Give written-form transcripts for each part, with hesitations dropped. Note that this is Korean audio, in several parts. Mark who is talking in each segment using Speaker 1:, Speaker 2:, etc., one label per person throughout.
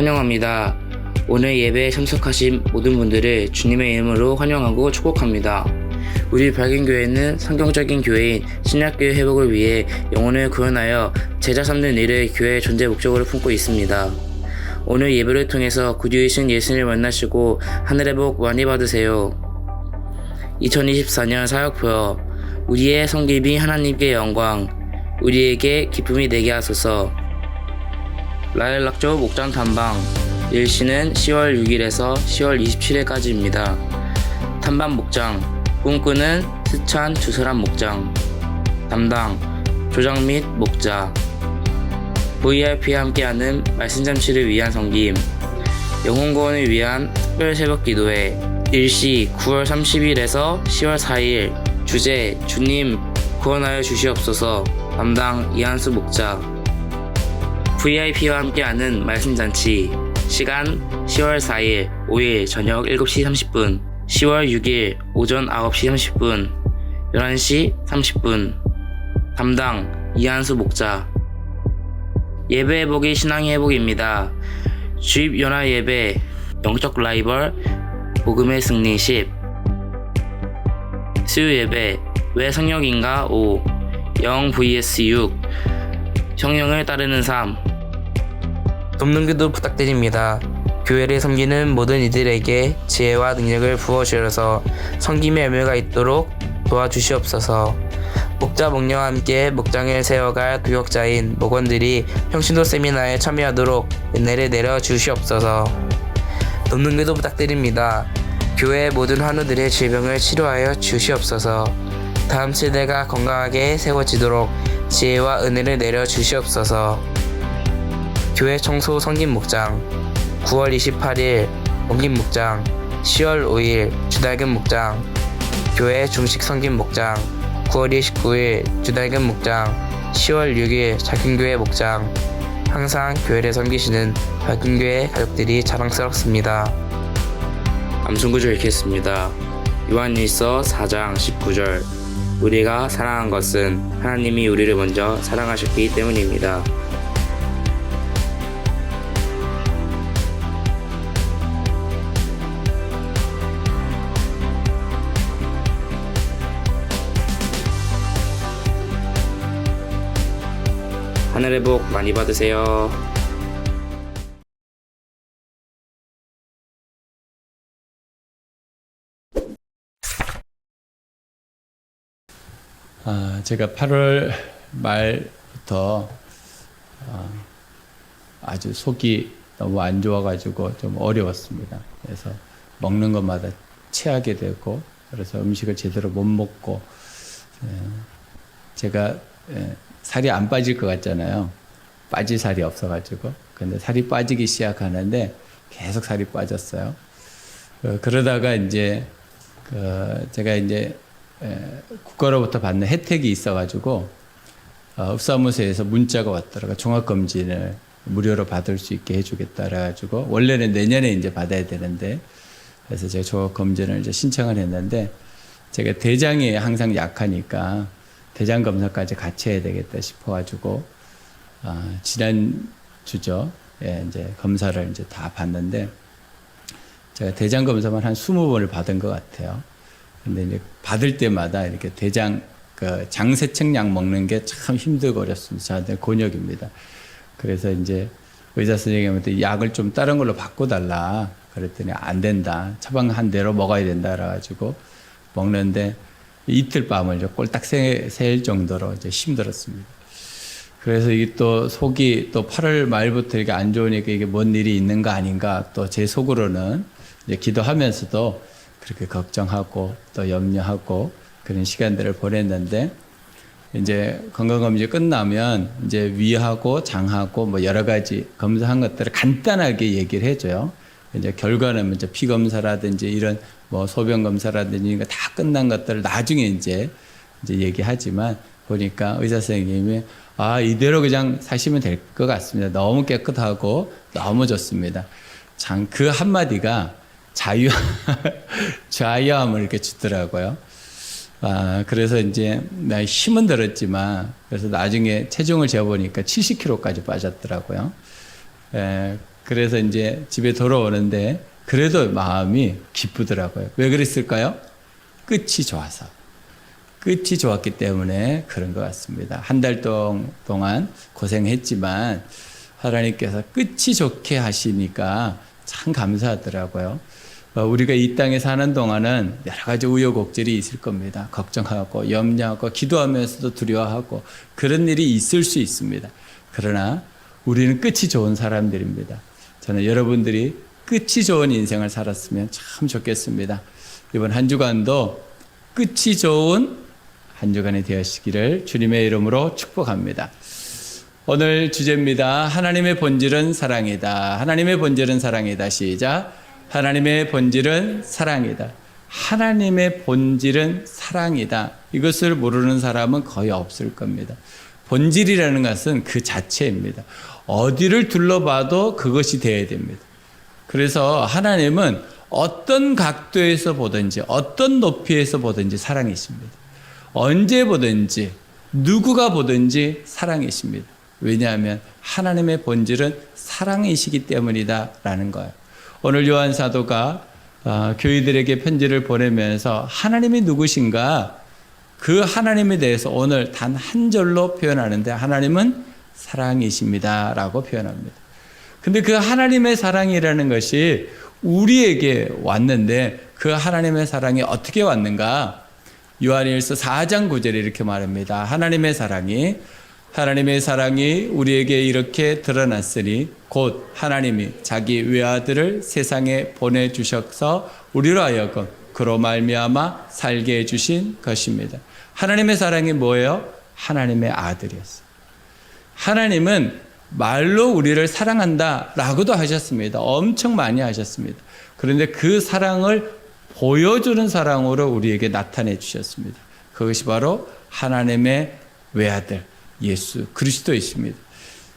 Speaker 1: 환영합니다. 오늘 예배에 참석하신 모든 분들을 주님의 이름으로 환영하고 축복합니다. 우리 발견교회는 성경적인 교회인 신약교회 회복을 위해 영혼을 구원하여 제자 삼는 일을 교회의 존재 목적으로 품고 있습니다. 오늘 예배를 통해서 구주이신 예수님을 만나시고 하늘의 복 많이 받으세요. 2024년 사역표어 우리의 성김이 하나님께 영광, 우리에게 기쁨이 되게 하소서. 라일락조 목장 탐방 일시는 10월 6일에서 10월 27일까지입니다. 탐방 목장 꿈꾸는 스찬 주설한 목장 담당 조장 및 목자 VIP와 함께하는 말씀잔치를 위한 섬김 영혼구원을 위한 특별 새벽기도회 일시 9월 30일에서 10월 4일 주제 주님 구원하여 주시옵소서 담당 이한수 목자 VIP와 함께하는 말씀잔치 시간 10월 4일 5일 저녁 7시 30분 10월 6일 오전 9시 30분 11시 30분 담당 이한수 목자 예배 회복이 신앙의 회복입니다. 주입 연합 예배 영적 라이벌 복음의 승리 10 수요 예배 왜 성령인가 5 영 vs 6 성령을 따르는 삶 돕는 기도 부탁드립니다. 교회를 섬기는 모든 이들에게 지혜와 능력을 부어주셔서 섬김의 열매가 있도록 도와주시옵소서. 목자 목녀와 함께 목장을 세워갈 교역자인 목원들이 평신도 세미나에 참여하도록 은혜를 내려주시옵소서. 돕는 기도 부탁드립니다. 교회의 모든 환우들의 질병을 치료하여 주시옵소서. 다음 세대가 건강하게 세워지도록 지혜와 은혜를 내려주시옵소서. 교회 청소 성김 목장 9월 28일 옮김 목장 10월 5일 주달금 목장 교회 중식 성김 목장 9월 29일 주달금 목장 10월 6일 작은교회 목장 항상 교회를 섬기시는 발견교회 가족들이 자랑스럽습니다. 암송구절 읽겠습니다. 요한일서 4장 19절 우리가 사랑한 것은 하나님이 우리를 먼저 사랑하셨기 때문입니다. 하늘의 복 많이 받으세요.
Speaker 2: 제가 8월 말부터 아주 속이 너무 안 좋아가지고 좀 어려웠습니다. 그래서 먹는 것마다 체하게 되고 그래서 음식을 제대로 못 먹고 제가 살이 안 빠질 것 같잖아요. 빠질 살이 없어가지고. 근데 살이 빠지기 시작하는데 계속 살이 빠졌어요. 그러다가 이제 제가 이제 국가로부터 받는 혜택이 있어가지고 읍사무소에서 문자가 왔더라고요. 종합검진을 무료로 받을 수 있게 해주겠다 그래가지고 원래는 내년에 이제 받아야 되는데 그래서 제가 종합검진을 이제 신청을 했는데 제가 대장이 항상 약하니까 대장 검사까지 같이 해야 되겠다 싶어가지고 지난 주죠. 예, 이제 검사를 이제 다 받는데 제가 대장 검사만 한 20번을 받은 것 같아요. 근데 이제 받을 때마다 이렇게 대장 장세척 약 먹는 게 참 힘들고 어렵습니다. 저한테 곤욕입니다. 그래서 이제 의사 선생님한테 약을 좀 다른 걸로 바꿔달라. 그랬더니 안 된다. 처방한 대로 먹어야 된다. 그래가지고 먹는데 이틀 밤을 꼴딱 샐 정도로 이제 힘들었습니다. 그래서 이게 또 속이 또 8월 말부터 이렇게 안 좋으니까 이게 뭔 일이 있는 거 아닌가 또 제 속으로는 이제 기도하면서도 그렇게 걱정하고 또 염려하고 그런 시간들을 보냈는데 이제 건강검진 끝나면 이제 위하고 장하고 뭐 여러 가지 검사한 것들을 간단하게 얘기를 해줘요. 이제 결과는 이제 피 검사라든지 이런 뭐 소변 검사라든지 이런 거 다 끝난 것들을 나중에 이제 얘기하지만 보니까 의사 선생님이 이대로 그냥 사시면 될 것 같습니다. 너무 깨끗하고 너무 좋습니다. 참 그 한마디가 자유함을 이렇게 주더라고요. 그래서 이제 나 힘은 들었지만 그래서 나중에 체중을 재보니까 70kg까지 빠졌더라고요. 그래서 이제 집에 돌아오는데 그래도 마음이 기쁘더라고요. 왜 그랬을까요? 끝이 좋아서. 끝이 좋았기 때문에 그런 것 같습니다. 한 달 동안 고생했지만 하나님께서 끝이 좋게 하시니까 참 감사하더라고요. 우리가 이 땅에 사는 동안은 여러 가지 우여곡절이 있을 겁니다. 걱정하고 염려하고 기도하면서도 두려워하고 그런 일이 있을 수 있습니다. 그러나 우리는 끝이 좋은 사람들입니다. 저는 여러분들이 끝이 좋은 인생을 살았으면 참 좋겠습니다. 이번 한 주간도 끝이 좋은 한 주간이 되시기를 주님의 이름으로 축복합니다. 오늘 주제입니다. 하나님의 본질은 사랑이다. 하나님의 본질은 사랑이다. 시작. 하나님의 본질은 사랑이다. 하나님의 본질은 사랑이다. 이것을 모르는 사람은 거의 없을 겁니다. 본질이라는 것은 그 자체입니다. 어디를 둘러봐도 그것이 되어야 됩니다. 그래서 하나님은 어떤 각도에서 보든지 어떤 높이에서 보든지 사랑이십니다. 언제 보든지 누구가 보든지 사랑이십니다. 왜냐하면 하나님의 본질은 사랑이시기 때문이다라는 거예요. 오늘 요한 사도가 교회들에게 편지를 보내면서 하나님이 누구신가 그 하나님에 대해서 오늘 단 한 절로 표현하는데 하나님은 사랑이십니다 라고 표현합니다. 근데 그 하나님의 사랑이라는 것이 우리에게 왔는데 그 하나님의 사랑이 어떻게 왔는가? 요한일서 4장 9절에 이렇게 말합니다. 하나님의 사랑이 우리에게 이렇게 드러났으니 곧 하나님이 자기 외아들을 세상에 보내주셔서 우리로 하여금 그로 말미암아 살게 해주신 것입니다. 하나님의 사랑이 뭐예요? 하나님의 아들이었어요. 하나님은 말로 우리를 사랑한다라고도 하셨습니다. 엄청 많이 하셨습니다. 그런데 그 사랑을 보여주는 사랑으로 우리에게 나타내 주셨습니다. 그것이 바로 하나님의 외아들 예수 그리스도이십니다.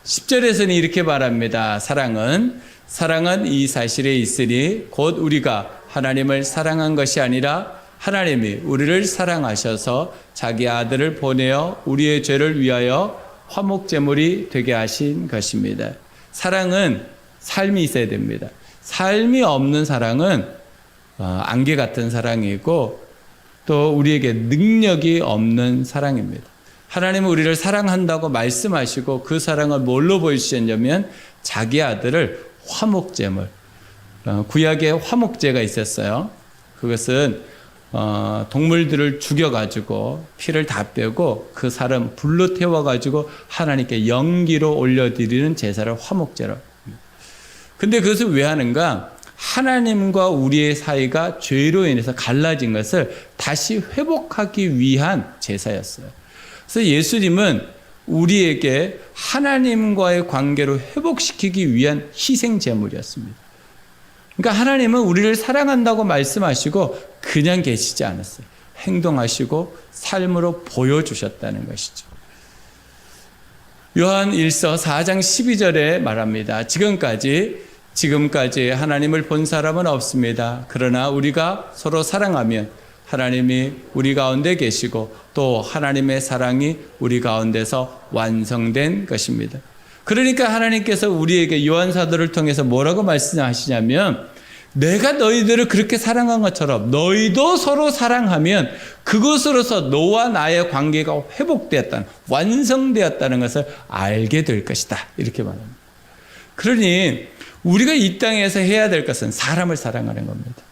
Speaker 2: 10절에서는 이렇게 말합니다. 사랑은 이 사실에 있으니 곧 우리가 하나님을 사랑한 것이 아니라 하나님이 우리를 사랑하셔서 자기 아들을 보내어 우리의 죄를 위하여 화목제물이 되게 하신 것입니다. 사랑은 삶이 있어야 됩니다. 삶이 없는 사랑은 안개 같은 사랑이고 또 우리에게 능력이 없는 사랑입니다. 하나님은 우리를 사랑한다고 말씀하시고 그 사랑을 뭘로 보여주셨냐면 자기 아들을 화목제물, 구약에 화목제가 있었어요. 그것은 동물들을 죽여가지고 피를 다 빼고 그 사람 불로 태워가지고 하나님께 연기로 올려드리는 제사를 화목제로. 근데 그것을 왜 하는가? 하나님과 우리의 사이가 죄로 인해서 갈라진 것을 다시 회복하기 위한 제사였어요. 그래서 예수님은 우리에게 하나님과의 관계를 회복시키기 위한 희생 제물이었습니다. 그러니까 하나님은 우리를 사랑한다고 말씀하시고 그냥 계시지 않았어요. 행동하시고 삶으로 보여주셨다는 것이죠. 요한 1서 4장 12절에 말합니다. 지금까지 하나님을 본 사람은 없습니다. 그러나 우리가 서로 사랑하면 하나님이 우리 가운데 계시고 또 하나님의 사랑이 우리 가운데서 완성된 것입니다. 그러니까 하나님께서 우리에게 요한 사도를 통해서 뭐라고 말씀하시냐면 내가 너희들을 그렇게 사랑한 것처럼 너희도 서로 사랑하면 그것으로서 너와 나의 관계가 회복되었다는 완성되었다는 것을 알게 될 것이다. 이렇게 말합니다. 그러니 우리가 이 땅에서 해야 될 것은 사람을 사랑하는 겁니다.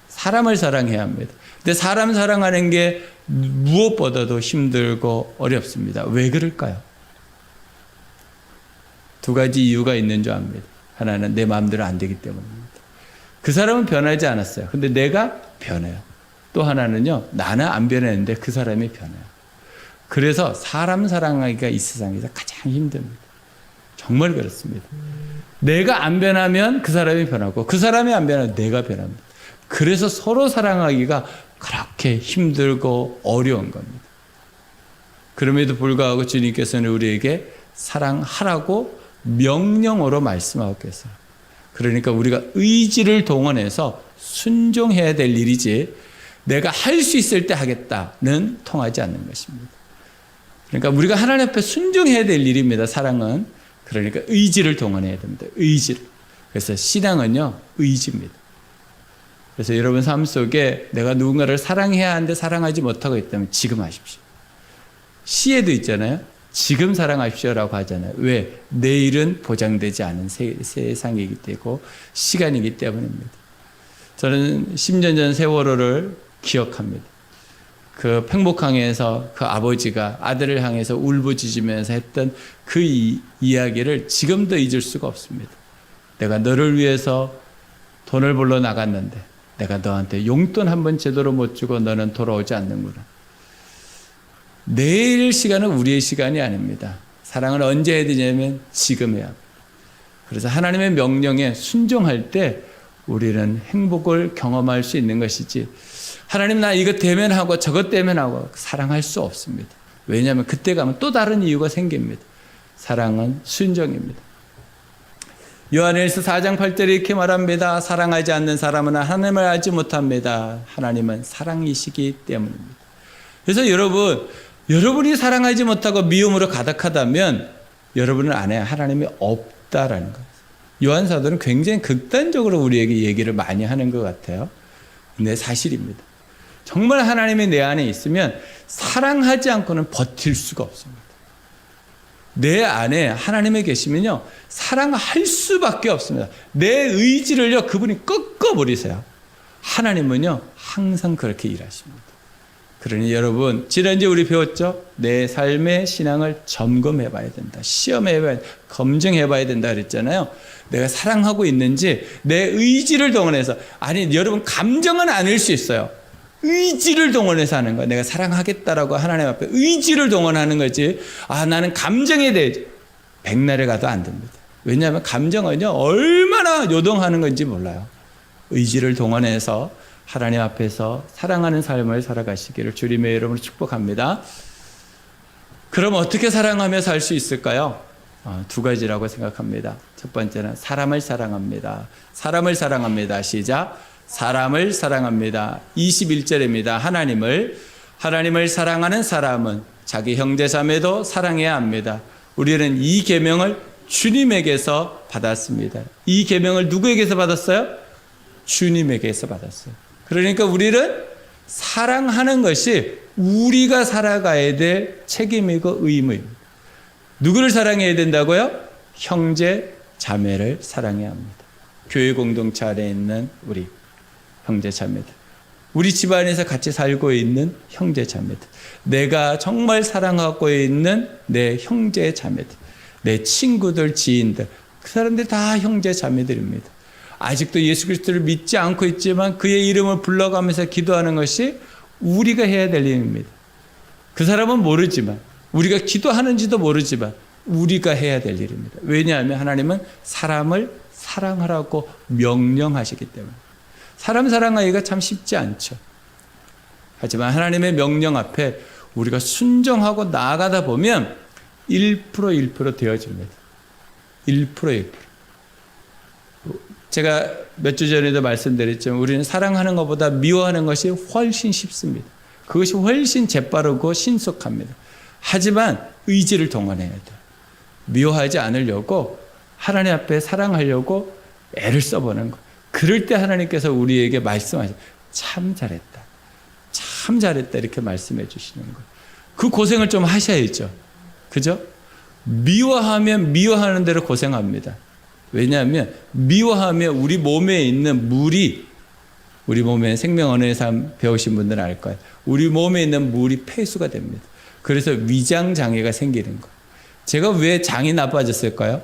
Speaker 2: 사람을 사랑해야 합니다. 근데 사람 사랑하는 게 무엇보다도 힘들고 어렵습니다. 왜 그럴까요? 두 가지 이유가 있는 줄 압니다. 하나는 내 마음대로 안 되기 때문입니다. 그 사람은 변하지 않았어요. 근데 내가 변해요. 또 하나는요, 나는 안 변했는데 그 사람이 변해요. 그래서 사람 사랑하기가 이 세상에서 가장 힘듭니다. 정말 그렇습니다. 내가 안 변하면 그 사람이 변하고 그 사람이 안 변하면 내가 변합니다. 그래서 서로 사랑하기가 그렇게 힘들고 어려운 겁니다. 그럼에도 불구하고 주님께서는 우리에게 사랑하라고 명령으로 말씀하고 계세요. 그러니까 우리가 의지를 동원해서 순종해야 될 일이지 내가 할 수 있을 때 하겠다는 통하지 않는 것입니다. 그러니까 우리가 하나님 앞에 순종해야 될 일입니다. 사랑은. 그러니까 의지를 동원해야 됩니다. 의지를. 그래서 신앙은요, 의지입니다. 그래서 여러분 삶 속에 내가 누군가를 사랑해야 하는데 사랑하지 못하고 있다면 지금 하십시오. 시에도 있잖아요. 지금 사랑하십시오라고 하잖아요. 왜? 내일은 보장되지 않은 세상이기 때문에 시간이기 때문입니다. 저는 10년 전 세월호를 기억합니다. 그 팽목항에서 그 아버지가 아들을 향해서 울부짖으면서 했던 그 이야기를 지금도 잊을 수가 없습니다. 내가 너를 위해서 돈을 벌러 나갔는데 내가 너한테 용돈 한 번 제대로 못 주고 너는 돌아오지 않는구나. 내일 시간은 우리의 시간이 아닙니다. 사랑을 언제 해야 되냐면 지금 해야 합니다. 그래서 하나님의 명령에 순종할 때 우리는 행복을 경험할 수 있는 것이지, 하나님 나 이것 때문에 하고 저것 때문에 하고 사랑할 수 없습니다. 왜냐하면 그때 가면 또 다른 이유가 생깁니다. 사랑은 순종입니다. 요한일서 4장 8절에 이렇게 말합니다. 사랑하지 않는 사람은 하나님을 알지 못합니다. 하나님은 사랑이시기 때문입니다. 그래서 여러분이 사랑하지 못하고 미움으로 가득하다면 여러분은 안에 하나님이 없다라는 거예요. 요한 사도는 굉장히 극단적으로 우리에게 얘기를 많이 하는 것 같아요. 근데 사실입니다. 정말 하나님이 내 안에 있으면 사랑하지 않고는 버틸 수가 없습니다. 내 안에 하나님이 계시면요, 사랑할 수밖에 없습니다. 내 의지를요, 그분이 꺾어버리세요. 하나님은요, 항상 그렇게 일하십니다. 그러니 여러분, 지난주에 우리 배웠죠? 내 삶의 신앙을 점검해 봐야 된다. 시험해 봐야 된다. 검증해 봐야 된다 그랬잖아요. 내가 사랑하고 있는지 내 의지를 동원해서, 아니 여러분 감정은 아닐 수 있어요. 의지를 동원해서 하는 거야. 내가 사랑하겠다라고 하나님 앞에 의지를 동원하는 거지. 아, 나는 감정에 대해 백날에 가도 안 됩니다. 왜냐하면 감정은요, 얼마나 요동하는 건지 몰라요. 의지를 동원해서 하나님 앞에서 사랑하는 삶을 살아가시기를 주님의 이름으로 축복합니다. 그럼 어떻게 사랑하며 살 수 있을까요? 두 가지라고 생각합니다. 첫 번째는 사람을 사랑합니다. 사람을 사랑합니다. 시작. 사람을 사랑합니다. 21절입니다. 하나님을 사랑하는 사람은 자기 형제 자매도 사랑해야 합니다. 우리는 이 계명을 주님에게서 받았습니다. 이 계명을 누구에게서 받았어요? 주님에게서 받았어요. 그러니까 우리는 사랑하는 것이 우리가 살아가야 될 책임이고 의무입니다. 누구를 사랑해야 된다고요? 형제 자매를 사랑해야 합니다. 교회 공동체 안에 있는 우리 형제 자매들, 우리 집안에서 같이 살고 있는 형제 자매들, 내가 정말 사랑하고 있는 내 형제 자매들, 내 친구들, 지인들, 그 사람들 다 형제 자매들입니다. 아직도 예수 그리스도를 믿지 않고 있지만 그의 이름을 불러가면서 기도하는 것이 우리가 해야 될 일입니다. 그 사람은 모르지만, 우리가 기도하는지도 모르지만 우리가 해야 될 일입니다. 왜냐하면 하나님은 사람을 사랑하라고 명령하시기 때문에. 사람 사랑하기가 참 쉽지 않죠. 하지만 하나님의 명령 앞에 우리가 순종하고 나아가다 보면 1% 되어집니다. 1%. 제가 몇 주 전에도 말씀드렸지만 우리는 사랑하는 것보다 미워하는 것이 훨씬 쉽습니다. 그것이 훨씬 재빠르고 신속합니다. 하지만 의지를 동원해야 돼요. 미워하지 않으려고 하나님 앞에 사랑하려고 애를 써보는 것. 그럴 때 하나님께서 우리에게 말씀하셔요. 참 잘했다. 참 잘했다. 이렇게 말씀해 주시는 거예요. 그 고생을 좀 하셔야죠. 그죠? 미워하면 미워하는 대로 고생합니다. 왜냐하면 미워하면 우리 몸에 있는 물이, 우리 몸에 생명 언어의 삶 배우신 분들은 알 거예요. 우리 몸에 있는 물이 폐수가 됩니다. 그래서 위장 장애가 생기는 거예요. 제가 왜 장이 나빠졌을까요?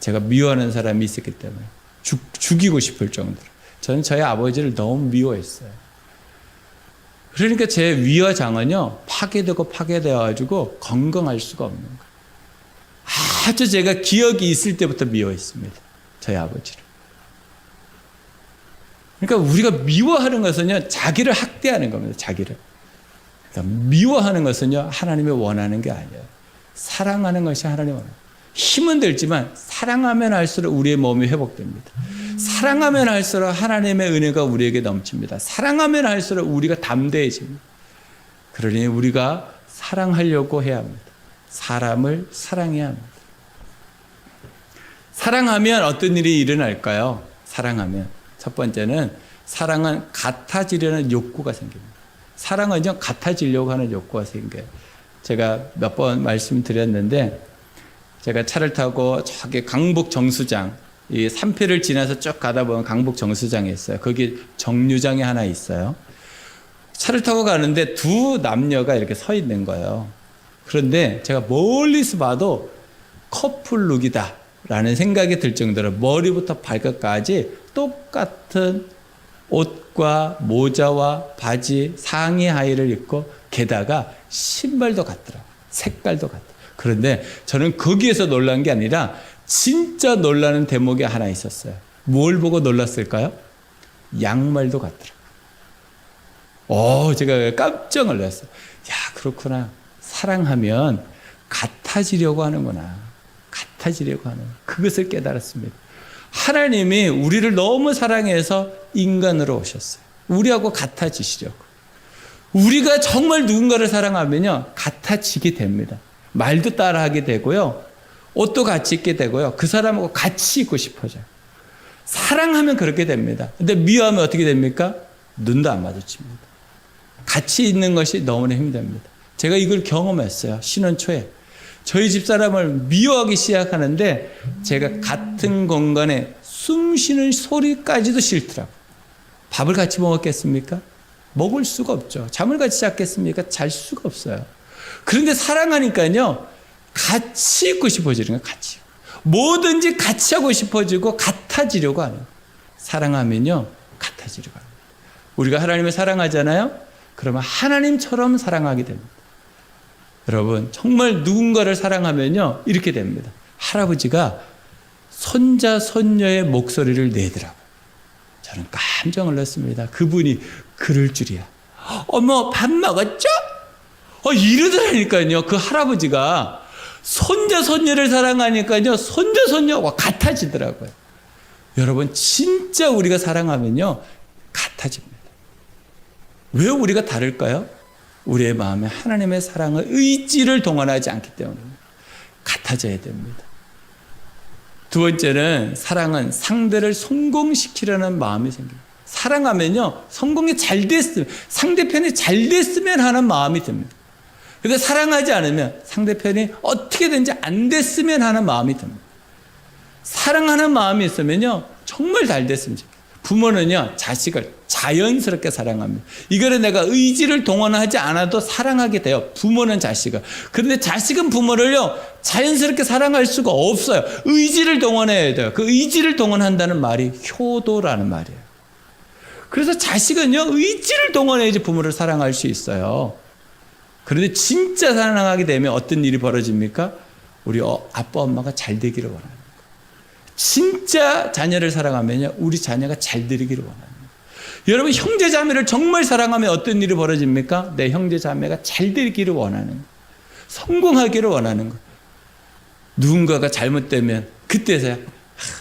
Speaker 2: 제가 미워하는 사람이 있었기 때문에. 죽이고 싶을 정도로. 저는 저희 아버지를 너무 미워했어요. 그러니까 제 위와 장은요, 파괴되어가지고 건강할 수가 없는 거예요. 아주 제가 기억이 있을 때부터 미워했습니다. 저희 아버지를. 그러니까 우리가 미워하는 것은요, 자기를 학대하는 겁니다. 자기를. 그러니까 미워하는 것은요, 하나님이 원하는 게 아니에요. 사랑하는 것이 하나님이 원해요. 힘은 들지만 사랑하면 할수록 우리의 몸이 회복됩니다. 사랑하면 할수록 하나님의 은혜가 우리에게 넘칩니다. 사랑하면 할수록 우리가 담대해집니다. 그러니 우리가 사랑하려고 해야 합니다. 사람을 사랑해야 합니다. 사랑하면 어떤 일이 일어날까요? 사랑하면 첫 번째는 사랑은 같아지려는 욕구가 생깁니다. 사랑은요 같아지려고 하는 욕구가 생겨요. 제가 몇 번 말씀드렸는데 제가 차를 타고 저기 강북 정수장 이 산패를 지나서 쭉 가다 보면 강북 정수장에 있어요. 거기 정류장이 하나 있어요. 차를 타고 가는데 두 남녀가 이렇게 서 있는 거예요. 그런데 제가 멀리서 봐도 커플룩이다 라는 생각이 들 정도로 머리부터 발끝까지 똑같은 옷과 모자와 바지, 상의 하의를 입고 게다가 신발도 같더라고요. 색깔도 같더라고요. 그런데 저는 거기에서 놀란 게 아니라 진짜 놀라는 대목이 하나 있었어요. 뭘 보고 놀랐을까요? 양말도 같더라고요. 제가 깜짝 놀랐어요. 야, 그렇구나. 사랑하면 같아지려고 하는구나. 같아지려고 하는 그것을 깨달았습니다. 하나님이 우리를 너무 사랑해서 인간으로 오셨어요. 우리하고 같아지시려고. 우리가 정말 누군가를 사랑하면요 같아지게 됩니다. 말도 따라하게 되고요. 옷도 같이 입게 되고요. 그 사람하고 같이 있고 싶어져요. 사랑하면 그렇게 됩니다. 근데 미워하면 어떻게 됩니까? 눈도 안 마주칩니다. 같이 있는 것이 너무나 힘듭니다. 제가 이걸 경험했어요. 신혼 초에. 저희 집사람을 미워하기 시작하는데 제가 같은 공간에 숨 쉬는 소리까지도 싫더라고요. 밥을 같이 먹었겠습니까? 먹을 수가 없죠. 잠을 같이 잤겠습니까? 잘 수가 없어요. 그런데 사랑하니까요 같이 있고 싶어지는 거예요. 같이. 뭐든지 같이 하고 싶어지고 같아지려고 하는 거예요. 사랑하면요 같아지려고 합니다. 우리가 하나님을 사랑하잖아요. 그러면 하나님처럼 사랑하게 됩니다. 여러분 정말 누군가를 사랑하면요 이렇게 됩니다. 할아버지가 손자 손녀의 목소리를 내더라고요. 저는 깜짝 놀랐습니다. 그분이 그럴 줄이야. 어머 밥 먹었죠? 이러더라니까요. 그 할아버지가 손자 손녀를 사랑하니까요 손자 손녀와 같아지더라고요. 여러분 진짜 우리가 사랑하면요 같아집니다. 왜 우리가 다를까요? 우리의 마음에 하나님의 사랑의 의지를 동원하지 않기 때문입니다. 같아져야 됩니다. 두 번째는 사랑은 상대를 성공시키려는 마음이 생깁니다. 사랑하면요 성공이 잘 됐으면 상대편이 잘 됐으면 하는 마음이 듭니다. 근데 사랑하지 않으면 상대편이 어떻게든지 안 됐으면 하는 마음이 듭니다. 사랑하는 마음이 있으면요 정말 잘 됐으면 좋겠어요. 부모는요 자식을 자연스럽게 사랑합니다. 이거를 내가 의지를 동원하지 않아도 사랑하게 돼요. 부모는 자식을. 그런데 자식은 부모를요 자연스럽게 사랑할 수가 없어요. 의지를 동원해야 돼요. 그 의지를 동원한다는 말이 효도라는 말이에요. 그래서 자식은요 의지를 동원해야지 부모를 사랑할 수 있어요. 그런데 진짜 사랑하게 되면 어떤 일이 벌어집니까? 우리 아빠 엄마가 잘 되기를 원하는 거예요. 진짜 자녀를 사랑하면요 우리 자녀가 잘 되기를 원하는 거예요. 여러분 형제 자매를 정말 사랑하면 어떤 일이 벌어집니까? 내 형제 자매가 잘 되기를 원하는 거예요. 성공하기를 원하는 거예요. 누군가가 잘못되면 그때서야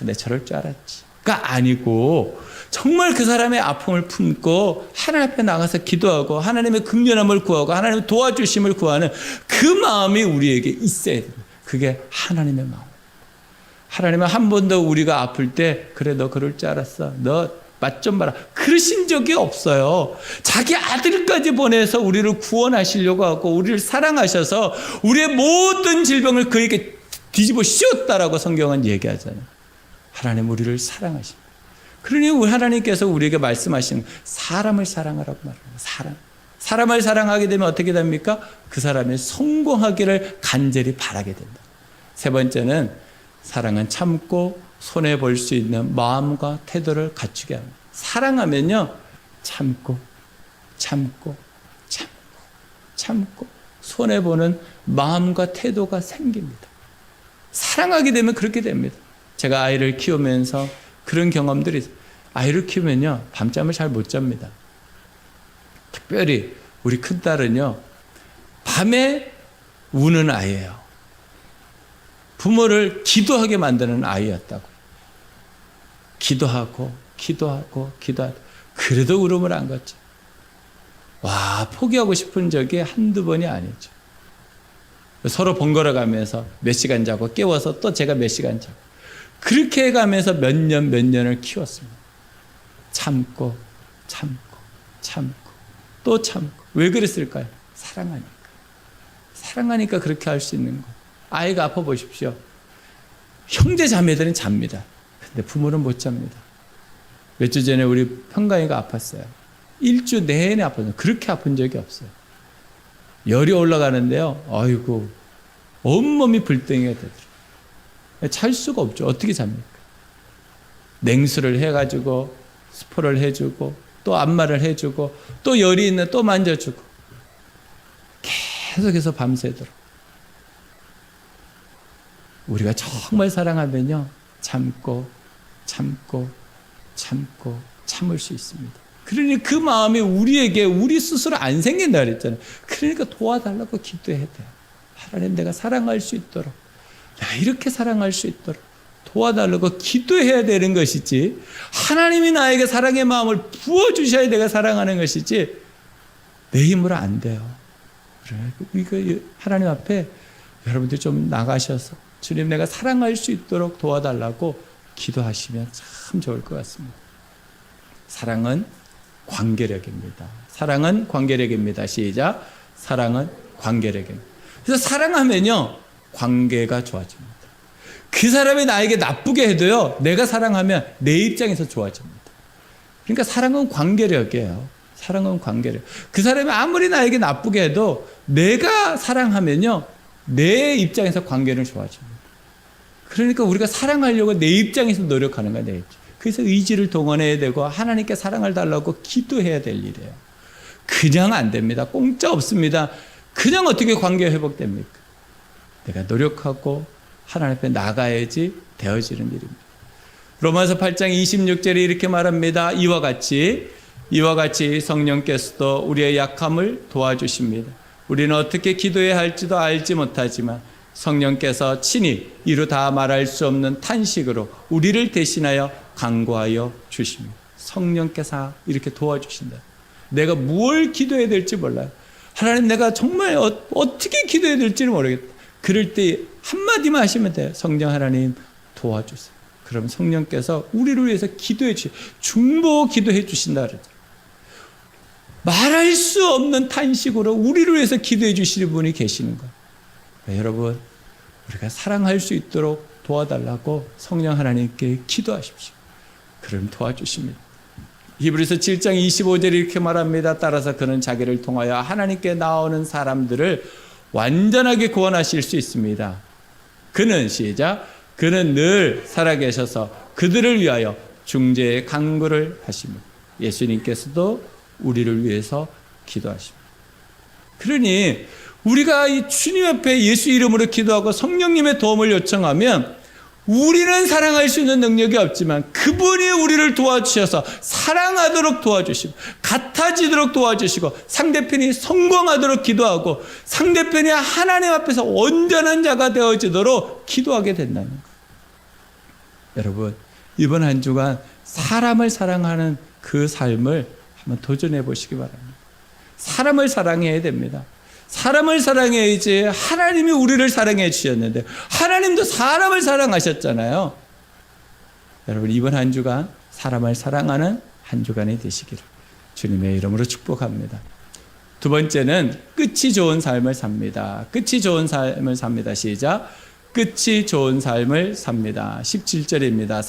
Speaker 2: 내 저럴 줄 알았지가 아니고 정말 그 사람의 아픔을 품고 하나님 앞에 나가서 기도하고 하나님의 긍휼함을 구하고 하나님의 도와주심을 구하는 그 마음이 우리에게 있어야 됩니다. 그게 하나님의 마음. 하나님은 한 번도 우리가 아플 때 그래 너 그럴 줄 알았어. 너 맛 좀 봐라. 그러신 적이 없어요. 자기 아들까지 보내서 우리를 구원하시려고 하고 우리를 사랑하셔서 우리의 모든 질병을 그에게 뒤집어 씌웠다라고 성경은 얘기하잖아요. 하나님 우리를 사랑하십니다. 그러니 하나님께서 우리에게 말씀하시는 사람을 사랑하라고 말합니다. 사람을 사랑하게 되면 어떻게 됩니까? 그 사람이 성공하기를 간절히 바라게 된다. 세 번째는 사랑은 참고 손해볼 수 있는 마음과 태도를 갖추게 합니다. 사랑하면요 참고 손해보는 마음과 태도가 생깁니다. 사랑하게 되면 그렇게 됩니다. 제가 아이를 키우면서 그런 경험들이 있어요. 아이를 키우면요 밤잠을 잘 못 잡니다. 특별히 우리 큰딸은요 밤에 우는 아이예요. 부모를 기도하게 만드는 아이였다고. 기도하고 그래도 울음을 안 걷죠. 와 포기하고 싶은 적이 한두 번이 아니죠. 서로 번갈아 가면서 몇 시간 자고 깨워서 또 제가 몇 시간 자고 그렇게 해가면서 몇 년을 키웠습니다. 참고 또 참고. 왜 그랬을까요? 사랑하니까 그렇게 할 수 있는 거. 아이가 아파 보십시오. 형제 자매들은 잡니다. 근데 부모는 못 잡니다. 몇 주 전에 우리 평강이가 아팠어요. 일주 내내 아팠어요. 그렇게 아픈 적이 없어요. 열이 올라가는데요. 아이고, 온몸이 불덩이가 되더라고요. 잘 수가 없죠. 어떻게 잡니까? 냉수를 해가지고 스포를 해주고 또 안마를 해주고 또 열이 있는 또 만져주고 계속해서 밤새도록. 우리가 정말 사랑하면요, 참을 수 있습니다. 그러니 그 마음이 우리에게 우리 스스로 안 생긴다 그랬잖아요. 그러니까 도와달라고 기도해야 돼요. 하나님, 내가 사랑할 수 있도록, 내가 이렇게 사랑할 수 있도록 도와달라고 기도해야 되는 것이지, 하나님이 나에게 사랑의 마음을 부어주셔야 내가 사랑하는 것이지 내 힘으로 안 돼요. 그러니까 하나님 앞에 여러분들 좀 나가셔서 주님, 내가 사랑할 수 있도록 도와달라고 기도하시면 참 좋을 것 같습니다. 사랑은 관계력입니다. 사랑은 관계력입니다. 시작. 사랑은 관계력입니다. 그래서 사랑하면요, 관계가 좋아집니다. 그 사람이 나에게 나쁘게 해도요, 내가 사랑하면 내 입장에서 좋아집니다. 그러니까 사랑은 관계력이에요. 사랑은 관계력. 그 사람이 아무리 나에게 나쁘게 해도 내가 사랑하면요, 내 입장에서 관계는 좋아집니다. 그러니까 우리가 사랑하려고 내 입장에서 노력하는 거야, 내 입장. 그래서 의지를 동원해야 되고 하나님께 사랑을 달라고 기도해야 될 일이에요. 그냥 안 됩니다. 공짜 없습니다. 그냥 어떻게 관계가 회복됩니까? 내가 노력하고 하나님 앞에 나가야지 되어지는 일입니다. 로마서 8장 26절에 이렇게 말합니다. 이와 같이 성령께서도 우리의 약함을 도와주십니다. 우리는 어떻게 기도해야 할지도 알지 못하지만 성령께서 친히 이루 다 말할 수 없는 탄식으로 우리를 대신하여 간구하여 주십니다. 성령께서 이렇게 도와주신다. 내가 무엇을 기도해야 될지 몰라요. 하나님, 내가 정말 어떻게 기도해야 될지를 모르겠다. 그럴 때 한마디만 하시면 돼요. 성령 하나님 도와주세요. 그럼 성령께서 우리를 위해서 기도해 주세요. 중보 기도해 주신다 그러죠. 말할 수 없는 탄식으로 우리를 위해서 기도해 주시는 분이 계시는 거예요. 여러분, 우리가 사랑할 수 있도록 도와달라고 성령 하나님께 기도하십시오. 그럼 도와주십니다. 히브리서 7장 25절에 이렇게 말합니다. 따라서 그는 자기를 통하여 하나님께 나오는 사람들을 완전하게 구원하실 수 있습니다. 그는, 시작, 그는 늘 살아계셔서 그들을 위하여 중재의 간구를 하십니다. 예수님께서도 우리를 위해서 기도하십니다. 그러니 우리가 이 주님 앞에 예수 이름으로 기도하고 성령님의 도움을 요청하면 우리는 사랑할 수 있는 능력이 없지만 그분이 우리를 도와주셔서 사랑하도록 도와주시고 같아지도록 도와주시고 상대편이 성공하도록 기도하고 상대편이 하나님 앞에서 온전한 자가 되어지도록 기도하게 된다는 거예요. 여러분, 이번 한 주간 사람을 사랑하는 그 삶을 한번 도전해 보시기 바랍니다. 사람을 사랑해야 됩니다. 사람을 사랑해야지 하나님이 우리를 사랑해 주셨는데 하나님도 사람을 사랑하셨잖아요. 여러분, 이번 한 주간 사람을 사랑하는 한 주간이 되시기를 주님의 이름으로 축복합니다. 두 번째는 끝이 좋은 삶을 삽니다. 끝이 좋은 삶을 삽니다. 시작. 끝이 좋은 삶을 삽니다. 17절입니다.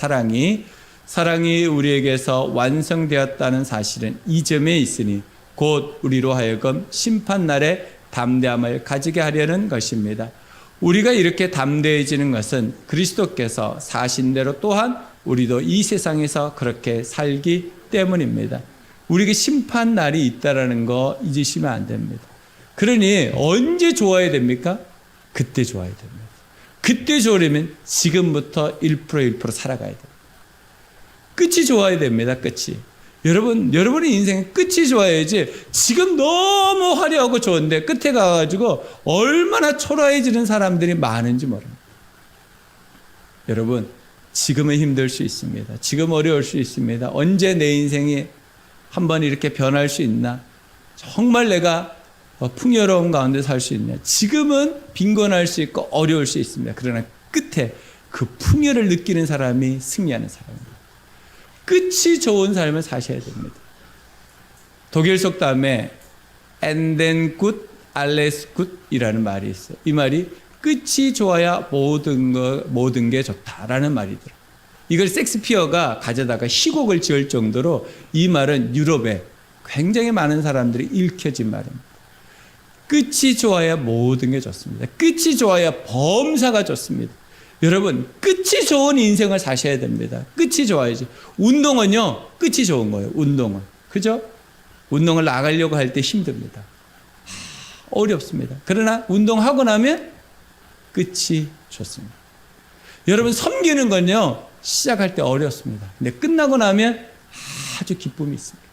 Speaker 2: 사랑이 우리에게서 완성되었다는 사실은 이 점에 있으니 곧 우리로 하여금 심판날에 담대함을 가지게 하려는 것입니다. 우리가 이렇게 담대해지는 것은 그리스도께서 사신 대로 또한 우리도 이 세상에서 그렇게 살기 때문입니다. 우리에게 심판날이 있다는 거 잊으시면 안 됩니다. 그러니 언제 좋아야 됩니까? 그때 좋아야 됩니다. 그때 좋으려면 지금부터 1% 살아가야 됩니다. 끝이 좋아야 됩니다. 끝이. 여러분의 인생은 끝이 좋아야지 지금 너무 화려하고 좋은데 끝에 가가지고 얼마나 초라해지는 사람들이 많은지 모릅니다. 여러분, 지금은 힘들 수 있습니다. 지금 어려울 수 있습니다. 언제 내 인생이 한번 이렇게 변할 수 있나? 정말 내가 풍요로운 가운데 살 수 있냐? 지금은 빈곤할 수 있고 어려울 수 있습니다. 그러나 끝에 그 풍요를 느끼는 사람이 승리하는 사람입니다. 끝이 좋은 삶을 사셔야 됩니다. 독일 속담에 and then good, alles good 이라는 말이 있어요. 이 말이 끝이 좋아야 모든 게 좋다라는 말이더라고요. 이걸 섹스피어가 가져다가 시곡을 지을 정도로 이 말은 유럽에 굉장히 많은 사람들이 읽혀진 말입니다. 끝이 좋아야 모든 게 좋습니다. 끝이 좋아야 범사가 좋습니다. 여러분, 끝이 좋은 인생을 사셔야 됩니다. 끝이 좋아야지. 운동은요, 끝이 좋은 거예요. 운동은. 그죠? 운동을 나가려고 할 때 힘듭니다. 어렵습니다. 그러나 운동하고 나면 끝이 좋습니다. 여러분, 섬기는 건요, 시작할 때 어렵습니다. 근데 끝나고 나면 아주 기쁨이 있습니다.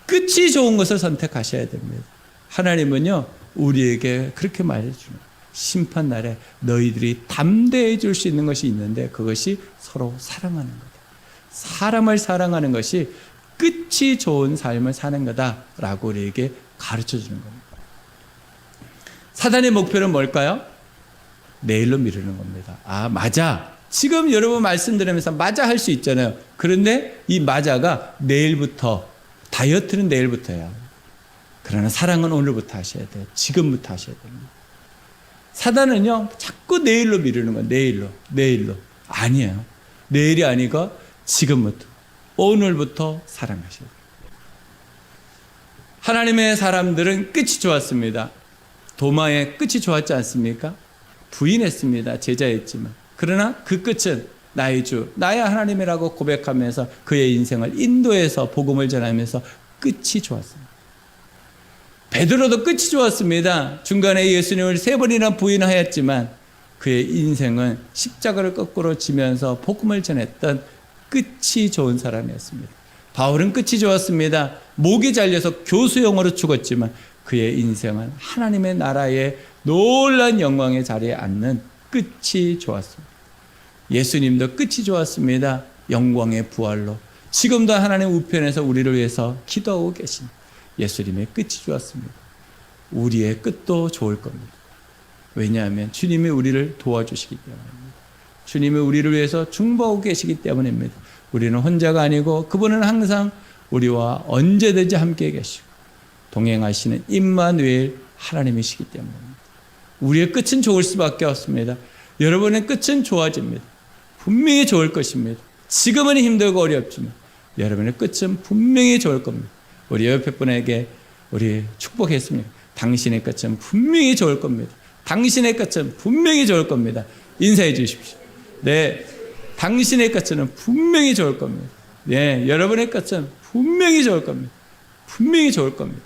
Speaker 2: 끝이 좋은 것을 선택하셔야 됩니다. 하나님은요, 우리에게 그렇게 말해주는 심판날에 너희들이 담대해 줄 수 있는 것이 있는데 그것이 서로 사랑하는 거다. 사람을 사랑하는 것이 끝이 좋은 삶을 사는 거다라고 우리에게 가르쳐 주는 겁니다. 사단의 목표는 뭘까요? 내일로 미루는 겁니다. 아, 맞아. 지금 여러분 말씀 들으면서 맞아 할 수 있잖아요. 그런데 이 맞아가 내일부터, 다이어트는 내일부터야. 그러나 사랑은 오늘부터 하셔야 돼요. 지금부터 하셔야 됩니다. 사단은요, 자꾸 내일로 미루는 거예요. 내일로. 아니에요. 내일이 아니고 지금부터, 오늘부터 사랑하셔야 돼요. 하나님의 사람들은 끝이 좋았습니다. 도마의 끝이 좋았지 않습니까? 부인했습니다. 제자였지만. 그러나 그 끝은 나의 주, 나의 하나님이라고 고백하면서 그의 인생을 인도해서 복음을 전하면서 끝이 좋았습니다. 베드로도 끝이 좋았습니다. 중간에 예수님을 3번이나 부인하였지만 그의 인생은 십자가를 거꾸로 지면서 복음을 전했던 끝이 좋은 사람이었습니다. 바울은 끝이 좋았습니다. 목이 잘려서 교수형으로 죽었지만 그의 인생은 하나님의 나라의 놀라운 영광의 자리에 앉는 끝이 좋았습니다. 예수님도 끝이 좋았습니다. 영광의 부활로 지금도 하나님 우편에서 우리를 위해서 기도하고 계신 예수님의 끝이 좋았습니다. 우리의 끝도 좋을 겁니다. 왜냐하면 주님이 우리를 도와주시기 때문입니다. 주님이 우리를 위해서 중보하고 계시기 때문입니다. 우리는 혼자가 아니고 그분은 항상 우리와 언제든지 함께 계시고 동행하시는 임마누엘 하나님이시기 때문입니다. 우리의 끝은 좋을 수밖에 없습니다. 여러분의 끝은 좋아집니다. 분명히 좋을 것입니다. 지금은 힘들고 어렵지만 여러분의 끝은 분명히 좋을 겁니다. 우리 옆에 분에게 우리 축복했습니다. 당신의 끝은 분명히 좋을 겁니다. 당신의 끝은 분명히 좋을 겁니다. 인사해 주십시오. 네, 당신의 끝은 분명히 좋을 겁니다. 네, 여러분의 끝은 분명히 좋을 겁니다. 분명히 좋을 겁니다.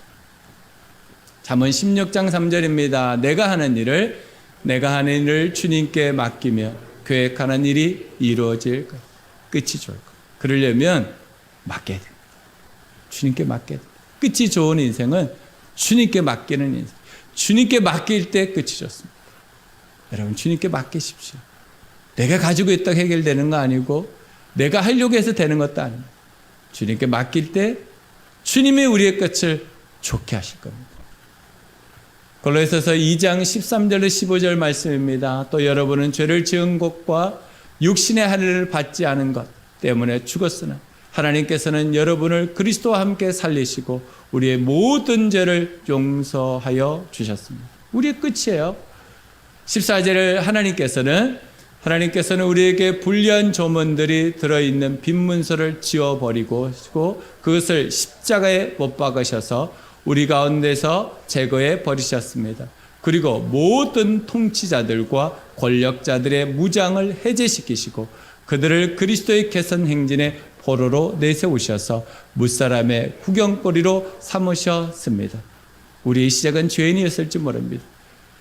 Speaker 2: 잠언 16장 3절입니다. 내가 하는 일을 주님께 맡기며 계획하는 일이 이루어질 것. 끝이 좋을 것. 그러려면 맡겨야 됩니다. 주님께 맡겨야 됩니다. 끝이 좋은 인생은 주님께 맡기는 인생. 주님께 맡길 때 끝이 좋습니다. 여러분, 주님께 맡기십시오. 내가 가지고 있다고 해결되는 거 아니고 내가 하려고 해서 되는 것도 아닙니다. 주님께 맡길 때 주님이 우리의 끝을 좋게 하실 겁니다. 골로새서 2장 13절로 15절 말씀입니다. 또 여러분은 죄를 지은 것과 육신의 할례를 받지 않은 것 때문에 죽었으나 하나님께서는 여러분을 그리스도와 함께 살리시고 우리의 모든 죄를 용서하여 주셨습니다. 우리의 끝이에요. 14절을 하나님께서는 우리에게 불리한 조문들이 들어있는 빈 문서를 지워버리고 그것을 십자가에 못 박으셔서 우리 가운데서 제거해 버리셨습니다. 그리고 모든 통치자들과 권력자들의 무장을 해제시키시고 그들을 그리스도의 개선 행진의 포로로 내세우셔서 무사람의 구경거리로 삼으셨습니다. 우리의 시작은 죄인이었을지 모릅니다.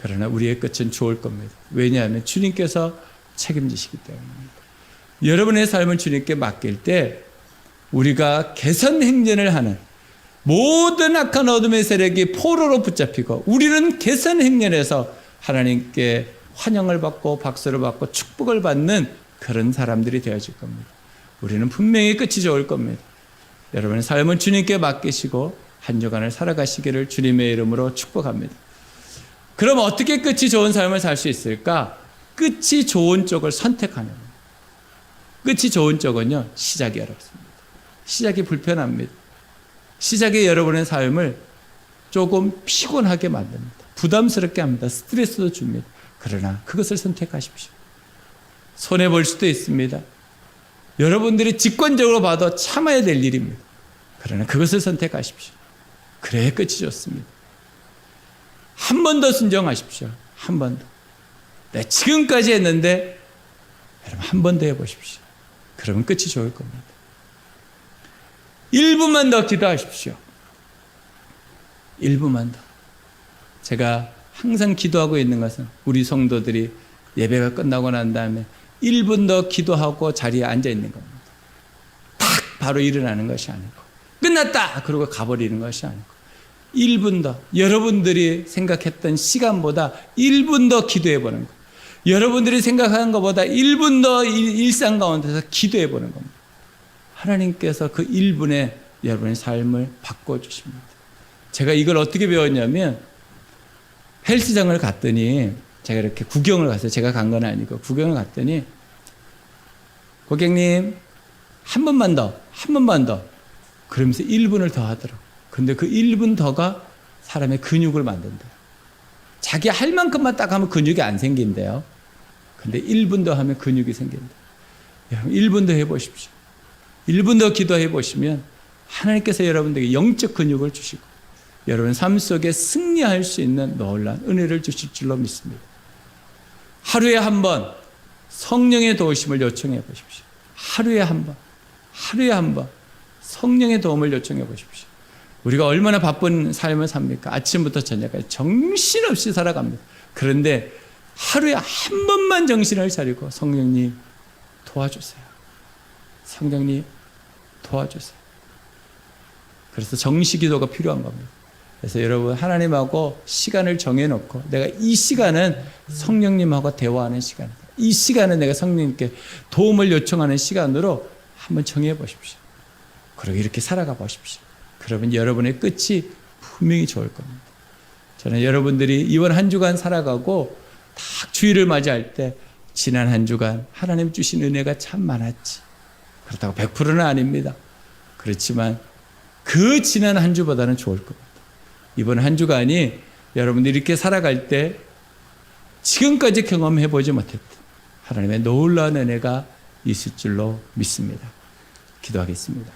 Speaker 2: 그러나 우리의 끝은 좋을 겁니다. 왜냐하면 주님께서 책임지시기 때문입니다. 여러분의 삶을 주님께 맡길 때 우리가 개선 행진을 하는 모든 악한 어둠의 세력이 포로로 붙잡히고 우리는 개선 행렬에서 하나님께 환영을 받고 박수를 받고 축복을 받는 그런 사람들이 되어질 겁니다. 우리는 분명히 끝이 좋을 겁니다. 여러분의 삶은 주님께 맡기시고 한 주간을 살아가시기를 주님의 이름으로 축복합니다. 그럼 어떻게 끝이 좋은 삶을 살 수 있을까? 끝이 좋은 쪽을 선택하는 거예요. 끝이 좋은 쪽은요, 시작이 어렵습니다. 시작이 불편합니다. 시작이 여러분의 삶을 조금 피곤하게 만듭니다. 부담스럽게 합니다. 스트레스도 줍니다. 그러나 그것을 선택하십시오. 손해볼 수도 있습니다. 여러분들이 직관적으로 봐도 참아야 될 일입니다. 그러나 그것을 선택하십시오. 그래야 끝이 좋습니다. 한 번 더 순종하십시오. 한 번 더. 내가 지금까지 했는데 여러분 한 번 더 해보십시오. 그러면 끝이 좋을 겁니다. 1분만 더 기도하십시오. 1분만 더. 제가 항상 기도하고 있는 것은 우리 성도들이 예배가 끝나고 난 다음에 1분 더 기도하고 자리에 앉아 있는 겁니다. 탁 바로 일어나는 것이 아니고 끝났다 그러고 가버리는 것이 아니고 1분 더 여러분들이 생각했던 시간보다 1분 더 기도해 보는 것. 여러분들이 생각하는 것보다 1분 더 일상 가운데서 기도해 보는 겁니다. 하나님께서 그 1분에 여러분의 삶을 바꿔주십니다. 제가 이걸 어떻게 배웠냐면 헬스장을 갔더니 제가 이렇게 구경을 갔어요. 제가 간 건 아니고 구경을 갔더니 고객님 한 번만 더 그러면서 1분을 더 하더라고요. 근데 그 1분 더가 사람의 근육을 만든대요. 자기 할 만큼만 딱 하면 근육이 안 생긴대요. 근데 1분 더 하면 근육이 생긴대요. 여러분 1분 더 해보십시오. 1분 더 기도해 보시면 하나님께서 여러분들에게 영적 근육을 주시고 여러분 삶 속에 승리할 수 있는 놀라운 은혜를 주실 줄로 믿습니다. 하루에 한 번 성령의 도우심을 요청해 보십시오. 하루에 한 번 성령의 도움을 요청해 보십시오. 우리가 얼마나 바쁜 삶을 삽니까? 아침부터 저녁까지 정신없이 살아갑니다. 그런데 하루에 한 번만 정신을 차리고 성령님 도와주세요. 성령님 도와주세요. 그래서 정시 기도가 필요한 겁니다. 그래서 여러분 하나님하고 시간을 정해놓고 내가 이 시간은 성령님하고 대화하는 시간이다. 이 시간은 내가 성령님께 도움을 요청하는 시간으로 한번 정해 보십시오. 그리고 이렇게 살아가 보십시오. 그러면 여러분의 끝이 분명히 좋을 겁니다. 저는 여러분들이 이번 한 주간 살아가고 딱 주일을 맞이할 때 지난 한 주간 하나님 주신 은혜가 참 많았지. 그렇다고 100%는 아닙니다. 그렇지만 그 지난 한 주보다는 좋을 겁니다. 이번 한 주간이 여러분들이 이렇게 살아갈 때 지금까지 경험해보지 못했던 하나님의 놀라운 은혜가 있을 줄로 믿습니다. 기도하겠습니다.